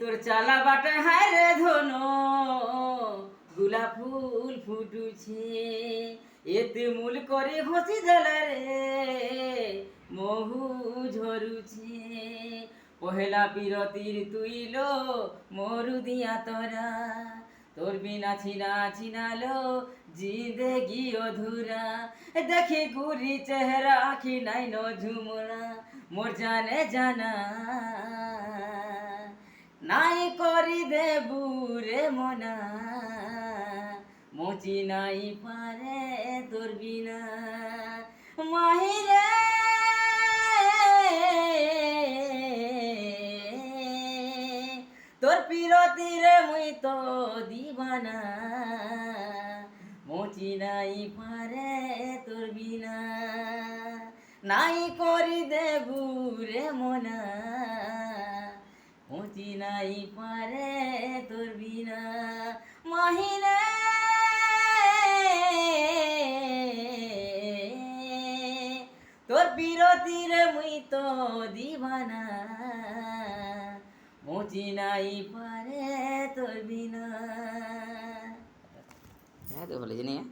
তোর চালা বাটে হায় রে ধনো গোলাপ ফুল ফুটুছে এতে মূল করে ঘষি দেলা রে মহু ঝরুছে পহেলা পিরতির তুইল মরু দিয়া তোরা তোর বিনা ছিনা ছিনালো জিন্দেগি অধুরা দেখে গুরি চেহারা আখি নাই ন ঝুমরা মোর জানে জানা নাই করি দেবু রে মনা মোচি নাই পারে তোর বিনা মাহিরে তোর পিরতিরে মুই তো দিবানা মোচি নাই পারে তোর বিনা নাই করি দেবু রে মনা মোচি নাই পারে তোর বিনা মাহিরে তোর পিরতিরে মুই তো দিবানা মোচি নাই পারে তোর বিনা। হ্যাঁ তো বলেছি না।